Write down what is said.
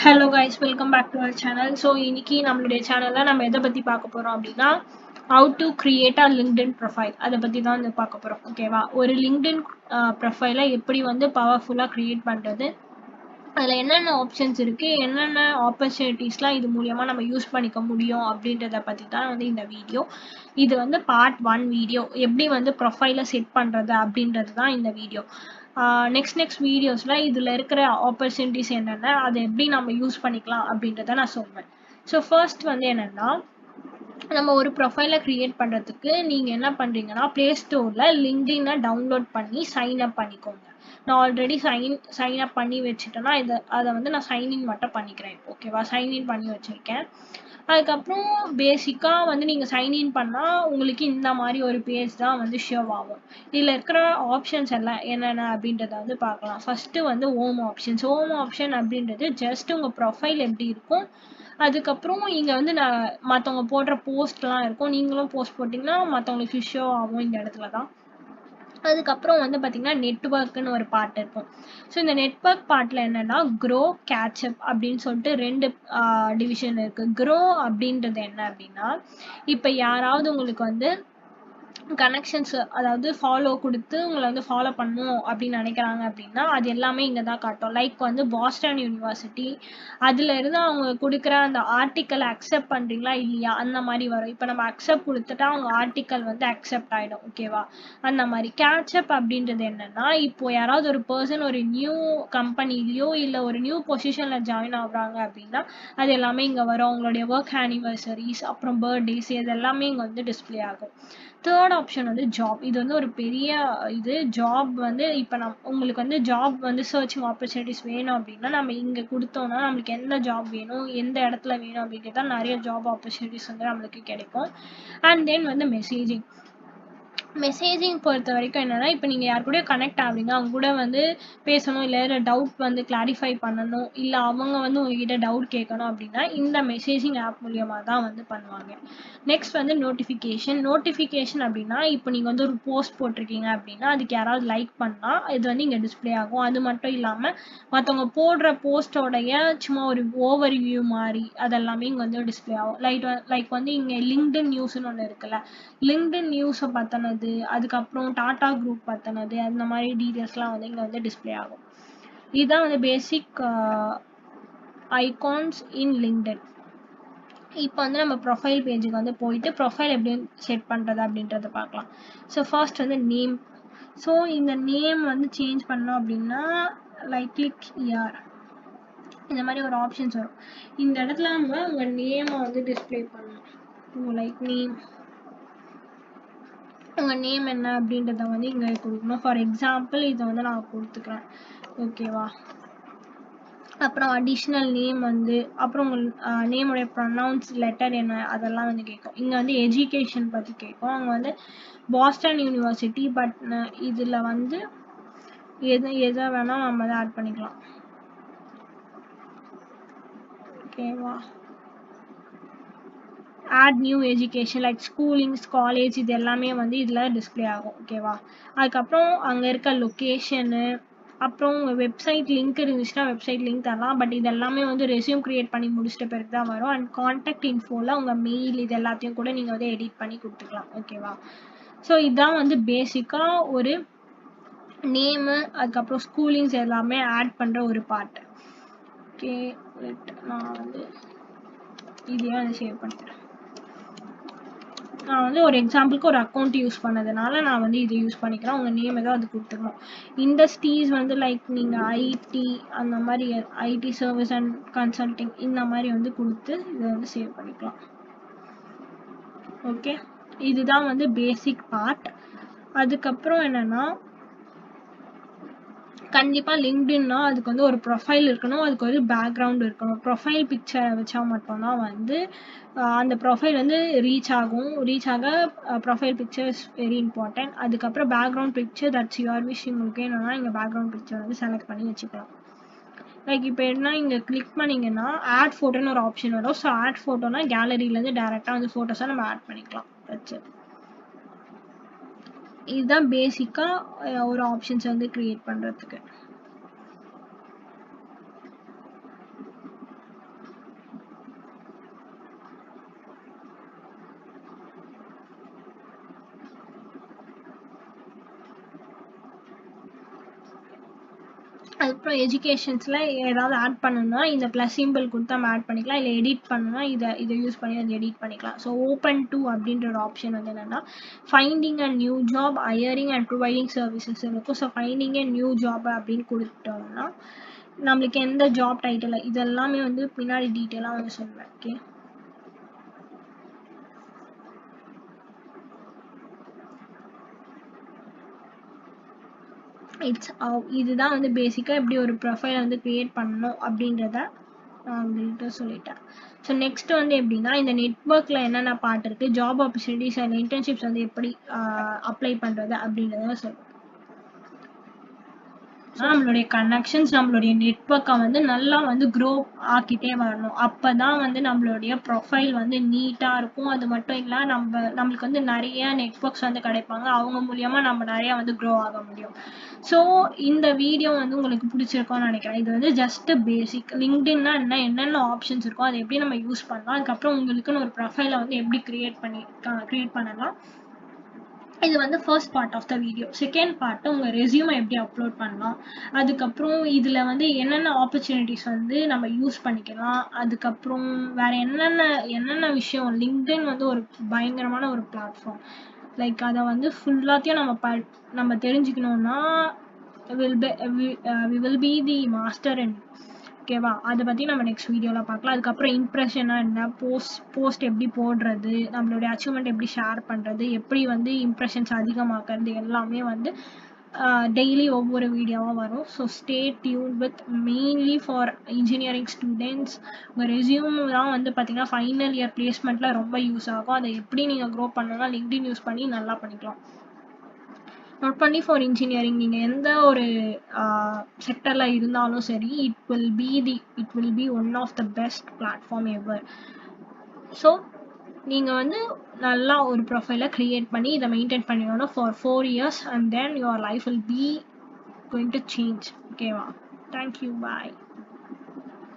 Hello guys, welcome back to our channel. So இன்னைக்கு நம்மளுடைய சேனல்ல நம்ம எதை பத்தி பார்க்க போறோம் அப்படின்னா how to create a LinkedIn profile அதை பத்தி தான் வந்து பார்க்க போறோம். ஓகேவா? ஒரு LinkedIn ப்ரொஃபைலை எப்படி வந்து பவர்ஃபுல்லா கிரியேட் பண்றது, அதில் என்னென்ன ஆப்ஷன்ஸ் இருக்கு, என்னென்ன ஆப்பர்ச்சுனிட்டிஸ்லாம் இது மூலியமா நம்ம யூஸ் பண்ணிக்க முடியும் அப்படின்றத பத்தி தான் வந்து இந்த வீடியோ. இது வந்து பார்ட் 1 வீடியோ, எப்படி வந்து ப்ரொஃபைலை செட் பண்றது அப்படின்றது தான் இந்த வீடியோ. நெக்ஸ்ட் வீடியோஸில் இதில் இருக்கிற ஆப்பர்ச்சுனிட்டிஸ் என்னென்ன, அதை எப்படி நம்ம யூஸ் பண்ணிக்கலாம் அப்படின்றத நான் சொல்வேன். ஸோ ஃபர்ஸ்ட் வந்து என்னென்னா, நம்ம ஒரு ப்ரொஃபைலை க்ரியேட் பண்ணுறதுக்கு நீங்கள் என்ன பண்ணுறீங்கன்னா, ப்ளே ஸ்டோரில் லிங்க்டினை டவுன்லோட் பண்ணி சைன் அப் பண்ணிக்கோங்க. நான் ஆல்ரெடி சைன் அப் பண்ணி வச்சுட்டேன்னா அதை வந்து நான் சைன்இன் மட்டும் பண்ணிக்கிறேன். ஓகேவா? சைன்இன் பண்ணி வச்சுருக்கேன். அதுக்கப்புறம் பேசிக்காக வந்து நீங்கள் சைன்இன் பண்ணால் உங்களுக்கு இந்த மாதிரி ஒரு பேஜ் தான் வந்து ஷோ ஆகும். இதில் இருக்கிற ஆப்ஷன்ஸ் எல்லாம் என்னென்ன அப்படின்றத வந்து பார்க்கலாம். ஃபஸ்ட்டு வந்து ஹோம் ஆப்ஷன் அப்படின்றது ஜஸ்ட் உங்கள் ப்ரொஃபைல் எப்படி இருக்கும், அதுக்கப்புறம் இங்கே வந்து நான் மற்றவங்க போடுற போஸ்ட்லாம் இருக்கும், நீங்களும் போஸ்ட் போட்டிங்கன்னா மற்றவங்களுக்கு ஷோ ஆகும் இந்த இடத்துல தான். அதுக்கப்புறம் வந்து பார்த்தீங்கன்னா நெட்வொர்க்குன்னு ஒரு பார்ட் இருக்கும். ஸோ இந்த நெட்வொர்க் பார்ட்டில் என்னென்னா க்ரோ, கேட்சப் அப்படின்னு சொல்லிட்டு 2 டிவிஷன் இருக்குது. க்ரோ அப்படின்றது என்ன அப்படின்னா, இப்போ யாராவது உங்களுக்கு வந்து கனெக்ஷன்ஸ், அதாவது ஃபாலோ கொடுத்து உங்களை வந்து ஃபாலோ பண்ணணும் அப்படின்னு நினைக்கிறாங்க அப்படின்னா அது எல்லாமே இங்கே தான் காட்டும். லைக் வந்து பாஸ்டன் யூனிவர்சிட்டி, அதில் இருந்து அவங்க கொடுக்குற அந்த ஆர்டிக்கல் அக்செப்ட் பண்ணுறீங்களா இல்லையா அந்த மாதிரி வரும். இப்போ நம்ம அக்செப்ட் கொடுத்துட்டா அவங்க ஆர்டிக்கல் வந்து அக்செப்ட் ஆகிடும். ஓகேவா? அந்த மாதிரி. கேட்சப் அப்படின்றது என்னென்னா, இப்போ யாராவது ஒரு பர்சன் ஒரு நியூ கம்பெனிலையோ இல்லை ஒரு நியூ பொசிஷனில் ஜாயின் ஆகுறாங்க அப்படின்னா அது எல்லாமே இங்கே வரும். அவங்களுடைய ஒர்க் ஆனிவர்சரிஸ், அப்புறம் பர்த்டேஸ், இது எல்லாமே இங்கே வந்து டிஸ்பிளே ஆகும். தேர்ட் ஆப்ஷன் வந்து ஜாப். இது வந்து ஒரு பெரிய ஜாப் வந்து இப்போ உங்களுக்கு வந்து ஜாப் வந்து சர்ச்சிங் ஆப்பர்ச்சுனிட்டிஸ் வேணும் அப்படின்னா நம்ம இங்கே கொடுத்தோம்னா நம்மளுக்கு எந்த ஜாப் வேணும், எந்த இடத்துல வேணும் அப்படின்றது தான் நிறைய ஜாப் ஆப்பர்ச்சுனிட்டிஸ் வந்து நம்மளுக்கு கிடைக்கும். அண்ட் தென் வந்து மெசேஜிங் பொறுத்த வரைக்கும் என்னன்னா, இப்போ நீங்கள் யார் கூட கனெக்ட் ஆகுறீங்க, அவங்க கூட வந்து பேசணும், இல்லை டவுட் வந்து கிளாரிஃபை பண்ணணும், இல்லை அவங்க வந்து உங்ககிட்ட டவுட் கேட்கணும் அப்படின்னா இந்த மெசேஜிங் ஆப் மூலியமாக தான் வந்து பண்ணுவாங்க. நெக்ஸ்ட் வந்து நோட்டிஃபிகேஷன் அப்படின்னா, இப்போ நீங்கள் வந்து ஒரு போஸ்ட் போட்டிருக்கீங்க அப்படின்னா அதுக்கு யாராவது லைக் பண்ணால் இது வந்து இங்கே டிஸ்பிளே ஆகும். அது மட்டும் இல்லாமல் மற்றவங்க போடுற போஸ்டோடைய சும்மா ஒரு ஓவர் வியூ மாதிரி அதெல்லாமே இங்கே வந்து டிஸ்பிளே ஆகும். லைக் வந்து இங்கே லிங்க்டின் நியூஸ்னு ஒன்று இருக்குல்ல, லிங்க்டின் நியூஸை பற்றினது, அதுக்கப்புறம் டாடா குரூப் பற்றினது, அந்த மாதிரி டீட்டெயில்ஸ்லாம் வந்து இங்கே வந்து டிஸ்பிளே ஆகும். இதுதான் வந்து பேசிக் ஐகான்ஸ் இன் லிங்க்டின். இப்போ வந்து நம்ம ப்ரொஃபைல் பேஜுக்கு வந்து போயிட்டு ப்ரொஃபைல் எப்படி செட் பண்ணுறது அப்படின்றத பார்க்கலாம். ஸோ ஃபர்ஸ்ட் வந்து நேம். ஸோ இந்த நேம் வந்து சேஞ்ச் பண்ணோம் அப்படின்னா கிளிக் ஹியர் இந்த மாதிரி ஒரு ஆப்ஷன்ஸ் வரும். இந்த இடத்துல நம்ம உங்கள் நேமை வந்து டிஸ்பிளே பண்ணணும். லைக் நேம், உங்கள் நேம் என்ன அப்படின்றத வந்து இங்கே கொடுக்கணும். ஃபார் எக்ஸாம்பிள் இதை வந்து நான் கொடுத்துக்கிறேன். ஓகேவா? அப்புறம் அடிஷ்னல் நேம் வந்து, அப்புறம் உங்கள் நேமுடைய ப்ரொனவுன்ஸ் லெட்டர் என்ன அதெல்லாம் வந்து கேட்கும். இங்கே வந்து எஜுகேஷன் பற்றி கேட்கும். அவங்க வந்து பாஸ்டன் யூனிவர்சிட்டி, பட் இதில் வந்து எதை வேணால் நம்ம அதை ஆட் பண்ணிக்கலாம். ஓகேவா? Add new education like schoolings, college, இது எல்லாமே வந்து இதில் டிஸ்பிளே ஆகும். ஓகேவா? அதுக்கப்புறம் அங்கே இருக்க லொக்கேஷனு, அப்புறம் உங்கள் வெப்சைட் லிங்க் இருந்துச்சுன்னா வெப்சைட் லிங்க் தரலாம். பட் இது எல்லாமே வந்து ரெஸ்யூம் க்ரியேட் பண்ணி முடிச்சிட்ட பிறகு தான் வரும். அண்ட் கான்டாக்ட் இன்ஃபோவில் உங்கள் மெயில் இது எல்லாத்தையும் கூட நீங்கள் வந்து எடிட் பண்ணி கொடுத்துக்கலாம். ஓகேவா? ஸோ இதுதான் வந்து பேசிக்காக ஒரு நேமு, அதுக்கப்புறம் ஸ்கூலிங்ஸ் எல்லாமே ஆட் பண்ணுற ஒரு பார்ட். ஓகே, நான் வந்து இதையே வந்து சேவ் பண்ணிக்கிறேன். நான் வந்து ஒரு எக்ஸாம்பிளுக்கு ஒரு அக்கௌண்ட் யூஸ் பண்ணதுனால நான் வந்து இது யூஸ் பண்ணிக்கிறேன். உங்கள் நேம் ஏதோ அது கொடுத்துக்கணும். இண்டஸ்ட்ரீஸ் வந்து லைக் நீங்கள் ஐடி அந்த மாதிரி ஐடி சர்வீஸ் அண்ட் கன்சல்டிங் இந்த மாதிரி வந்து கொடுத்து இதை வந்து சேவ் பண்ணிக்கலாம். ஓகே, இதுதான் வந்து பேசிக் பார்ட். அதுக்கப்புறம் என்னென்னா, கண்டிப்பாக லிங்க்டின்னா அதுக்கு வந்து ஒரு ப்ரொஃபைல் இருக்கணும், அதுக்கு ஒரு பேக்ரவுண்ட் இருக்கணும். ப்ரொஃபைல் பிக்சரை வச்சா மட்டும்தான் வந்து அந்த ப்ரொஃபைல் வந்து ரீச் ஆக profile picture is very important. அதுக்கப்புறம் background picture that's your wish. உங்களுக்கு என்னன்னா இங்கே பேக்ரவுண்ட் பிக்சர் வந்து செலக்ட் பண்ணி வச்சுக்கலாம். லைக் இப்போ என்ன இங்கே கிளிக் பண்ணிங்கன்னா ஆட் ஃபோட்டோன்னு ஒரு ஆப்ஷன் வரும். ஸோ ஆட் ஃபோட்டோனா கேலரியிலேருந்து டேரெக்டாக வந்து ஃபோட்டோஸை நம்ம ஆட் பண்ணிக்கலாம். வச்சு இதுதான் பேசிக்காக ஒரு ஆப்ஷன்ஸ் வந்து க்ரியேட் பண்ணுறதுக்கு. அதுக்கப்புறம் எஜுகேஷன்ஸில் ஏதாவது ஆட் பண்ணணும்னா இந்த ப்ளஸ் சிம்பிள் கொடுத்து நம்ம ஆட் பண்ணிக்கலாம், இல்லை எடிட் பண்ணணும்னா இதை யூஸ் பண்ணி அதை எடிட் பண்ணிக்கலாம். ஸோ ஓப்பன் டு அப்படின்ற ஒரு ஆப்ஷன் வந்து என்னென்னா finding a new job, hiring and providing services இருக்கும். So finding a new job அப்படின்னு கொடுத்தோம்னா நம்மளுக்கு எந்த ஜாப் டைட்டில் இதெல்லாமே வந்து பின்னாடி டீட்டெயிலாக வந்து சொல்லுவேன். ஓகே, இதுதான் வந்து பேசிக்காக எப்படி ஒரு ப்ரொஃபைலை வந்து க்ரியேட் பண்ணணும் அப்படின்றத நான் உங்கள்கிட்ட சொல்லிட்டேன். ஸோ நெக்ஸ்ட் வந்து எப்படின்னா இந்த நெட்ஒர்க்கில் என்னென்ன பார்ட் இருக்குது, ஜாப் ஆப்பர்ச்சுனிட்டிஸ் அண்ட் இன்டர்ன்ஷிப்ஸ் வந்து எப்படி அப்ளை பண்ணுறது அப்படின்றத சொல்லுவேன். நம்மளுடைய கனெக்ஷன்ஸ், நம்மளுடைய நெட்ஒர்க்கை வந்து நல்லா வந்து க்ரோ ஆக்கிட்டே வரணும். அப்போ தான் வந்து நம்மளுடைய ப்ரொஃபைல் வந்து நீட்டாக இருக்கும். அது மட்டும் இல்லை நம்மளுக்கு வந்து நிறைய நெட்ஒர்க்ஸ் வந்து கிடைப்பாங்க, அவங்க மூலியமாக நம்ம நிறையா வந்து க்ரோ ஆக முடியும். ஸோ இந்த வீடியோ வந்து உங்களுக்கு பிடிச்சிருக்கோன்னு நினைக்கிறேன். இது வந்து ஜஸ்ட் பேசிக் லிங்க்டின்னா என்னென்ன ஆப்ஷன்ஸ் இருக்கோ அதை எப்படி நம்ம யூஸ் பண்ணலாம், அதுக்கப்புறம் உங்களுக்குன்னு ஒரு ப்ரொஃபைலை வந்து எப்படி க்ரியேட் பண்ணலாம். இது வந்து first part of the video. Second part உங்கள் ரெஸ்யூமை எப்படி அப்லோட் பண்ணலாம், அதுக்கப்புறம் இதில் வந்து என்னென்ன ஆப்பர்ச்சுனிட்டிஸ் வந்து நம்ம யூஸ் பண்ணிக்கலாம், அதுக்கப்புறம் வேறு என்னென்ன விஷயம். லிங்க்டின் வந்து ஒரு பயங்கரமான ஒரு பிளாட்ஃபார்ம். லைக் அதை வந்து ஃபுல்லாத்தையும் நம்ம தெரிஞ்சுக்கணுன்னா we will be the master in. ஓகேவா, அதை பற்றி நம்ம நெக்ஸ்ட் வீடியோவில் பார்க்கலாம். அதுக்கப்புறம் இம்ப்ரெஷனாக என்ன, போஸ்ட் எப்படி போடுறது, நம்மளுடைய அச்சீவ்மெண்ட் எப்படி ஷேர் பண்ணுறது, எப்படி வந்து இம்ப்ரெஷன்ஸ் அதிகமாக்குறது, எல்லாமே வந்து டெய்லி ஒவ்வொரு வீடியோவாக வரும். So stay tune with mainly for engineering students. உங்கள் ரெஸ்யூம் தான் வந்து பார்த்தீங்கன்னா ஃபைனல் இயர் பிளேஸ்மெண்ட்டில் ரொம்ப யூஸ் ஆகும். அதை எப்படி நீங்கள் க்ரோ பண்ணணும்னா லிங்க்டின் யூஸ் பண்ணி நல்லா பண்ணிக்கலாம். நாட் ஒன்லி ஃபார் இன்ஜினியரிங், நீங்கள் எந்த ஒரு செக்டரில் இருந்தாலும் சரி, it will be one of the best platform ever. So நீங்கள் வந்து நல்லா ஒரு ப்ரொஃபைலை க்ரியேட் பண்ணி இதை மெயின்டைன் பண்ணிக்கணும் for 4 years, and then your life will be going to change. ஓகேவா, தேங்க்யூ, பாய்.